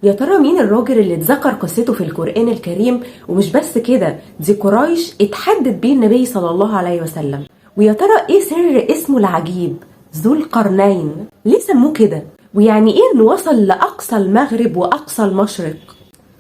يا ترى مين الراجل اللي اتذكر قصته في القرآن الكريم؟ ومش بس كده، دي قريش اتحدت بيه النبي صلى الله عليه وسلم. ويا ترى ايه سر اسمه العجيب ذو القرنين؟ ليه سموه كده؟ ويعني ايه انه وصل لأقصى المغرب وأقصى المشرق؟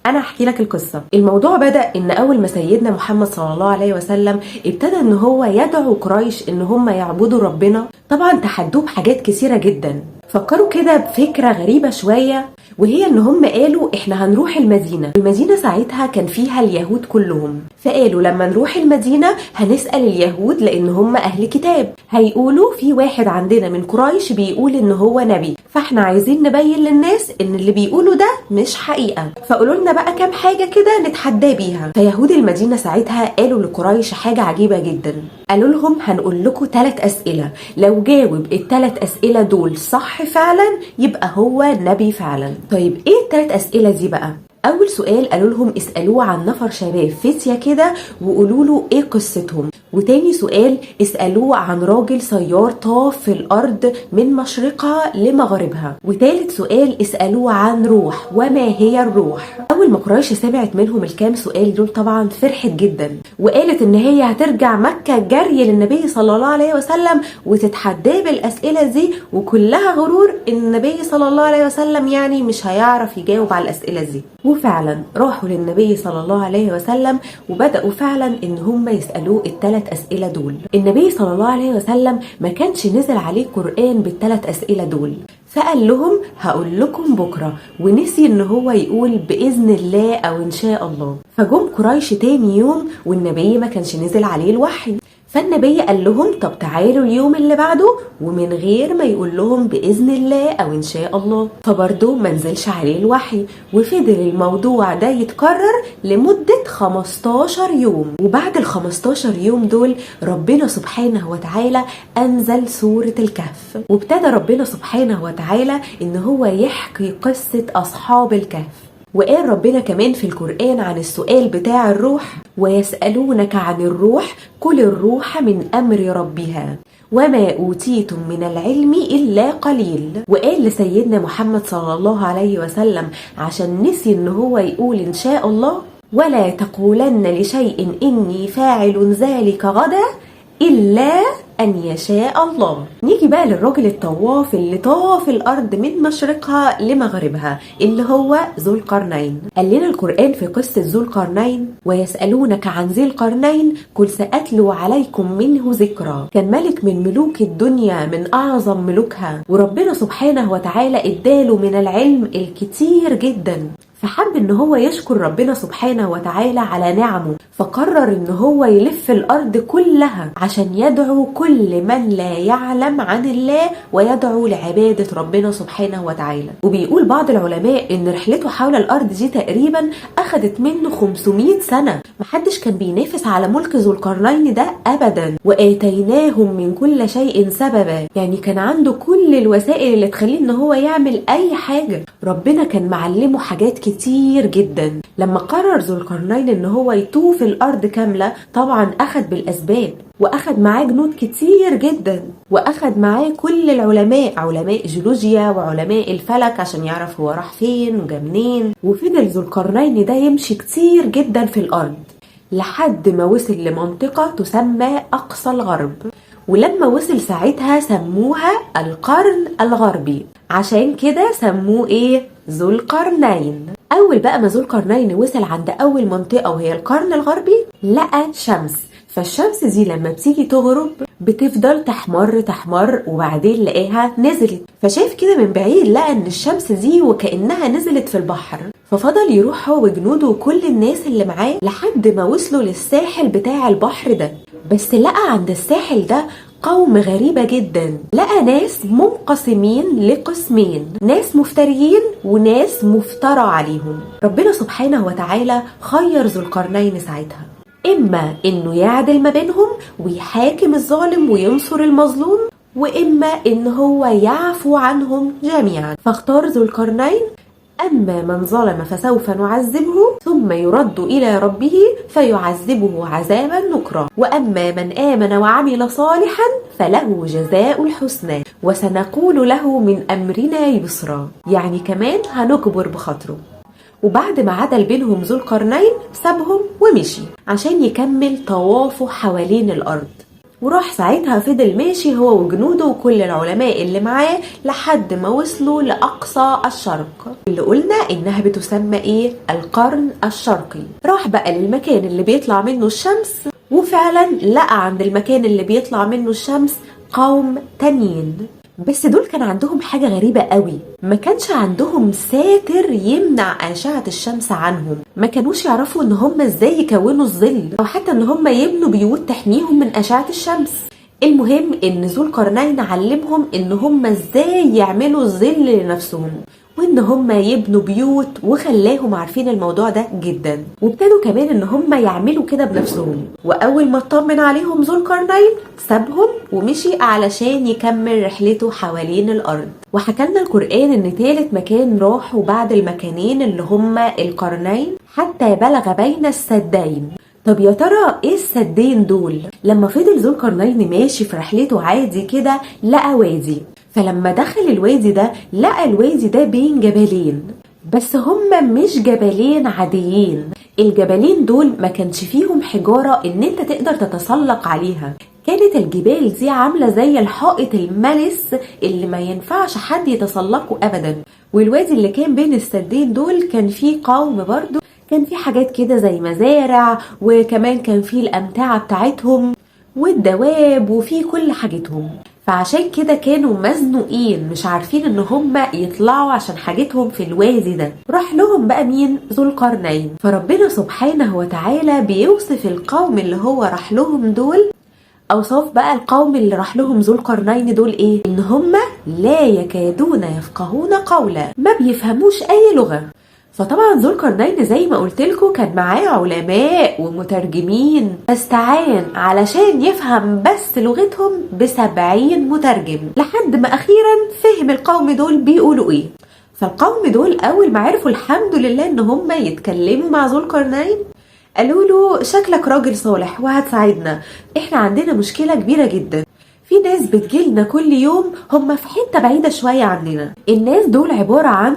انا احكي لك القصة. الموضوع بدأ ان اول ما سيدنا محمد صلى الله عليه وسلم ابتدى ان هو يدعو قريش ان هم يعبدوا ربنا. طبعا تحدوه بحاجات كثيرة جدا. فكروا كده بفكرة غريبة شوية، وهي ان هم قالوا احنا هنروح المدينة ساعتها كان فيها اليهود كلهم. فقالوا لما نروح المدينة هنسأل اليهود لان هم اهل كتاب، هيقولوا في واحد عندنا من قريش بيقول ان هو نبي، فاحنا عايزين نبين للناس ان اللي بيقولوا ده مش حقيقة، فقولوا لنا بقى كام حاجة كده نتحدى بيها. فيهود المدينة ساعتها قالوا لقريش حاجة عجيبة جدا. قالوا لهم هنقول لكم 3 أسئلة، لو جاوب ال3 أسئلة دول صح فعلا يبقى هو نبي فعلا. طيب ايه ال3 أسئلة دي بقى؟ اول سؤال قالوا لهم اسألوه عن نفر شباب فتية كده وقولوا له ايه قصتهم. وتاني سؤال اسألوه عن راجل سيار طاف في الارض من مشرقها لمغربها. وتالت سؤال اسألوه عن روح، وما هي الروح. اول ما قريش سمعت منهم الكام سؤال دول طبعا فرحت جدا، وقالت ان هي هترجع مكة جري للنبي صلى الله عليه وسلم وتتحداه بالاسئلة دي، وكلها غرور ان النبي صلى الله عليه وسلم يعني مش هيعرف يجاوب على الاسئلة دي. وفعلا راحوا للنبي صلى الله عليه وسلم وبدأوا فعلا ان هم يسألوه ال3 أسئلة دول. النبي صلى الله عليه وسلم ما كانش نزل عليه قرآن بال3 أسئلة دول، فقال لهم هقول لكم بكرة، ونسي ان هو يقول بإذن الله او ان شاء الله. فجم قريش تاني يوم والنبي ما كانش نزل عليه الوحي، فالنبي قال لهم طب تعالوا اليوم اللي بعده، ومن غير ما يقول لهم بإذن الله أو إن شاء الله. فبرضه ما نزلش عليه الوحي، وفضل الموضوع ده يتكرر لمدة 15 يوم. وبعد ال15 يوم دول ربنا سبحانه وتعالى أنزل سورة الكهف، وابتدى ربنا سبحانه وتعالى إن هو يحكي قصة أصحاب الكهف. وقال ربنا كمان في القرآن عن السؤال بتاع الروح ويسألونك عن الروح قل الروح من أمر ربها وما أوتيتم من العلم إلا قليل. وقال لسيدنا محمد صلى الله عليه وسلم عشان نسي إن هو يقول إن شاء الله ولا تقولن لشيء إني فاعل ذلك غدا إلا أن يشاء الله. نيجي بقى للراجل الطواف اللي طاف الأرض من مشرقها لمغربها اللي هو ذو القرنين. قال لنا القرآن في قصة ذو القرنين ويسألونك عن ذي القرنين قل سأتلو عليكم منه ذكرى. كان ملك من ملوك الدنيا من أعظم ملوكها، وربنا سبحانه وتعالى اداله من العلم الكتير جدا، فحب ان هو يشكر ربنا سبحانه وتعالى على نعمه، فقرر ان هو يلف الارض كلها عشان يدعو كل من لا يعلم عن الله ويدعو لعبادة ربنا سبحانه وتعالى. وبيقول بعض العلماء ان رحلته حول الارض دي تقريبا اخدت منه 500 سنة. محدش كان بينافس على ملك ذو القرنين ده ابدا. واتيناهم من كل شيء سببا، يعني كان عنده كل الوسائل اللي تخليه ان هو يعمل اي حاجة. ربنا كان معلمه حاجات كتير جدا. لما قرر ذو القرنين ان هو يطوف الارض كاملة طبعا اخد بالاسباب، واخد معاه جنود كتير جدا، واخد معاه كل العلماء، علماء جيولوجيا وعلماء الفلك عشان يعرف هو راح فين وجا منين. وفضل ذو القرنين ده يمشي كتير جدا في الارض لحد ما وصل لمنطقة تسمى اقصى الغرب. ولما وصل ساعتها سموها القرن الغربي، عشان كده سموه ايه؟ ذو القرنين. اول بقى ما ذو القرنين وصل عند اول منطقة وهي القرن الغربي لقى شمس، فالشمس دي لما بتيجي تغرب بتفضل تحمر وبعدين لقاها نزلت، فشاف كده من بعيد لقى ان الشمس دي وكأنها نزلت في البحر. ففضل يروح هو وجنوده وكل الناس اللي معاه لحد ما وصلوا للساحل بتاع البحر ده. بس لقى عند الساحل ده قوم غريبة جدا، لقى ناس منقسمين لقسمين، ناس مفتريين وناس مفترى عليهم. ربنا سبحانه وتعالى خير ذو القرنين ساعتها إما إنه يعدل ما بينهم ويحاكم الظالم وينصر المظلوم، وإما إن هو يعفو عنهم جميعا. فاختار ذو القرنين أما من ظلم فسوف نعذبه ثم يرد إلى ربه فيعذبه عذابا نكرا، وأما من آمن وعمل صالحا فله جزاء الحسنى وسنقول له من أمرنا يسرا، يعني كمان هنكبر بخاطره. وبعد ما عدل بينهم ذو القرنين سابهم ومشي عشان يكمل طوافه حوالين الأرض. وراح ساعتها فضل ماشي هو وجنوده وكل العلماء اللي معاه لحد ما وصلوا لأقصى الشرق اللي قلنا إنها بتسمى إيه؟ القرن الشرقي. راح بقى للمكان اللي بيطلع منه الشمس، وفعلا لقى عند المكان اللي بيطلع منه الشمس قوم تانيين، بس دول كان عندهم حاجة غريبة قوي، ما كانش عندهم ساتر يمنع أشعة الشمس عنهم، ما كانوش يعرفوا ان هم ازاي يكونوا الظل او حتى ان هم يبنوا بيوت تحميهم من أشعة الشمس. المهم ان ذو القرنين علمهم ان هم ازاي يعملوا الظل لنفسهم وان هم يبنوا بيوت، وخلاهم عارفين الموضوع ده جدا، وابتدوا كمان ان هم يعملوا كده بنفسهم. واول ما اطمن عليهم ذو القرنين سابهم ومشي علشان يكمل رحلته حوالين الارض. وحكالنا القرآن ان ثالث مكان راحوا بعد المكانين اللي هم القرنين حتى بلغ بين السدين. طب يا ترى ايه السدين دول؟ لما فضل ذو القرنين ماشي في رحلته عادي كده لقى وادي، فلما دخل الوادي ده لقى الوادي ده بين جبلين، بس هما مش جبلين عاديين، الجبلين دول ما كانش فيهم حجارة ان انت تقدر تتسلق عليها، كانت الجبال دي عاملة زي الحائط الملس اللي ما ينفعش حد يتسلقه ابدا. والوادي اللي كان بين السدين دول كان فيه قوم برضو، كان فيه حاجات كده زي مزارع، وكمان كان فيه الأمتعة بتاعتهم والدواب وفيه كل حاجتهم، فعشان كده كانوا مزنوقين مش عارفين ان هم يطلعوا عشان حاجتهم في الوادي ده. راح لهم بقى مين؟ ذو القرنين. فربنا سبحانه وتعالى بيوصف القوم اللي هو راح لهم دول، اوصاف بقى القوم اللي راح لهم ذو القرنين دول ايه؟ ان هم لا يكادون يفقهون قولا، ما بيفهموش اي لغة. فطبعا ذو القرنين زي ما قلت لكم كان معاه علماء ومترجمين، فاستعان علشان يفهم بس لغتهم ب70 مترجم، لحد ما اخيرا فهم القوم دول بيقولوا ايه. فالقوم دول اول ما عرفوا الحمد لله ان هم يتكلموا مع ذو القرنين قالوا له شكلك راجل صالح وهتساعدنا، احنا عندنا مشكلة كبيرة جدا، في ناس بتجيلنا كل يوم هم في حتة بعيدة شوية عننا. الناس دول عبارة عن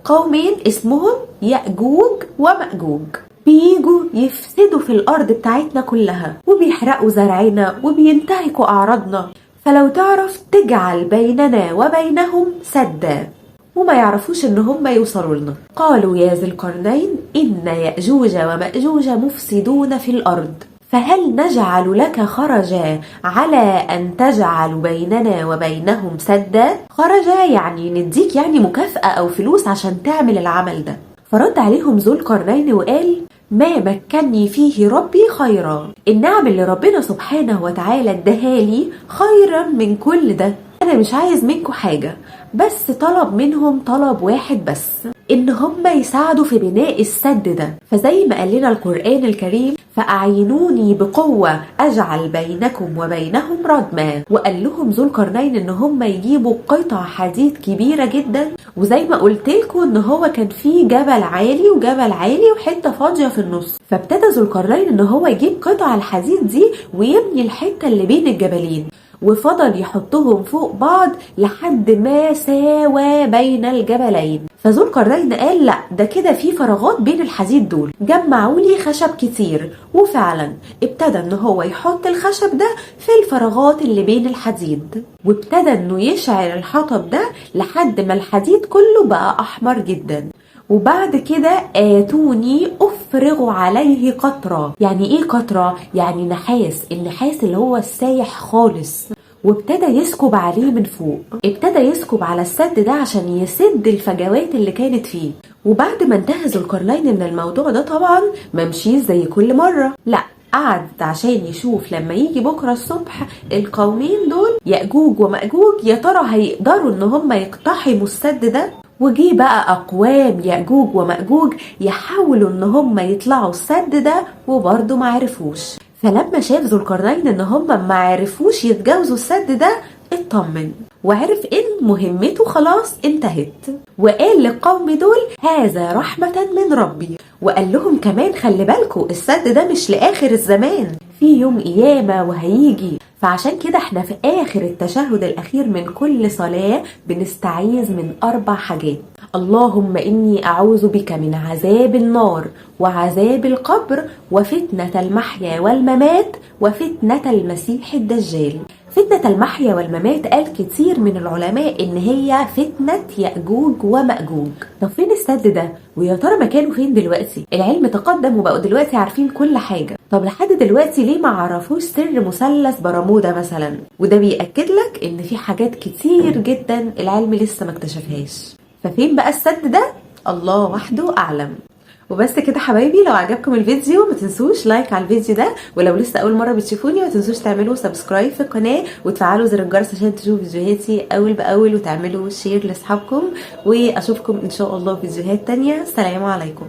قومين اسمهم يأجوج ومأجوج، بييجوا يفسدوا في الأرض بتاعتنا كلها وبيحرقوا زرعنا وبينتهكوا أعراضنا، فلو تعرف تجعل بيننا وبينهم سدا وما يعرفوش ان هم يوصلوا لنا. قالوا يا ذي القرنين إن يأجوج ومأجوج مفسدون في الأرض، فهل نجعل لك خرجا على أن تجعل بيننا وبينهم سدا؟ خرجا يعني نديك يعني مكافأة أو فلوس عشان تعمل العمل ده. فرد عليهم ذو القرنين وقال ما مكنني فيه ربي خيرا، النعم اللي ربنا سبحانه وتعالى اداهالي خيرا من كل ده، أنا مش عايز منكم حاجة، بس طلب منهم طلب واحد بس، إن هم يساعدوا في بناء السد ده. فزي ما قال لنا القرآن الكريم فأعينوني بقوة أجعل بينكم وبينهم ردما. وقال لهم ذو القرنين إن هم يجيبوا قطع حديد كبيرة جدا، وزي ما قلت لكم إن هو كان فيه جبل عالي وجبل عالي وحتة فاضية في النص، فابتدى ذو القرنين إن هو يجيب قطع الحديد دي ويبني الحتة اللي بين الجبلين، وفضل يحطهم فوق بعض لحد ما ساوى بين الجبلين. فذو القرنين قال لا ده كده في فراغات بين الحديد دول، جمعوا لي خشب كتير، وفعلا ابتدى ان هو يحط الخشب ده في الفراغات اللي بين الحديد، وابتدى انه يشعل الحطب ده لحد ما الحديد كله بقى احمر جدا. وبعد كده آتوني أفرغ عليه قطرة. يعني ايه قطرة؟ يعني نحاس، النحاس اللي هو السايح خالص، وابتدى يسكب عليه من فوق، ابتدى يسكب على السد ده عشان يسد الفجوات اللي كانت فيه. وبعد ما انتهى ذو القرنين من الموضوع ده طبعا ممشيش زي كل مرة، لا قعد عشان يشوف لما يجي بكرة الصبح القومين دول يأجوج ومأجوج يا ترى هيقدروا ان هم يقتحموا السد ده. وجي بقى أقوام يأجوج ومأجوج يحاولوا ان هم يطلعوا السد ده وبرضه ما عرفوش. فلما شاف ذو القرنين ان هم ما عرفوش يتجاوزوا السد ده اطمن، وعرف ان مهمته خلاص انتهت، وقال للقوم دول هذا رحمة من ربي. وقال لهم كمان خلي بالكوا السد ده مش لآخر الزمان، في يوم قيامة وهيجي. فعشان كده احنا في آخر التشهد الأخير من كل صلاة بنستعيذ من 4 حاجات: اللهم إني أعوذ بك من عذاب النار وعذاب القبر وفتنة المحيا والممات وفتنة المسيح الدجال. فتنة المحيا والممات قال كتير من العلماء ان هي فتنة يأجوج ومأجوج. طب فين السد ده؟ ويا ترى مكانه فين دلوقتي؟ العلم تقدم وبقوا دلوقتي عارفين كل حاجة. طب لحد دلوقتي ليه ما عرفوش سر مثلث برمودا مثلا؟ وده بيأكد لك ان في حاجات كتير جدا العلم لسه ما اكتشفهاش. ففين بقى السد ده؟ الله وحده اعلم. وبس كده حبايبي، لو عجبكم الفيديو ما تنسوش لايك على الفيديو ده، ولو لسه اول مره بتشوفوني ما تنسوش تعملوا سبسكرايب في القناه وتفعلوا زر الجرس عشان تشوفوا فيديوهاتي اول باول، وتعملوا شير لاصحابكم. واشوفكم ان شاء الله في فيديوهات تانية. سلام عليكم.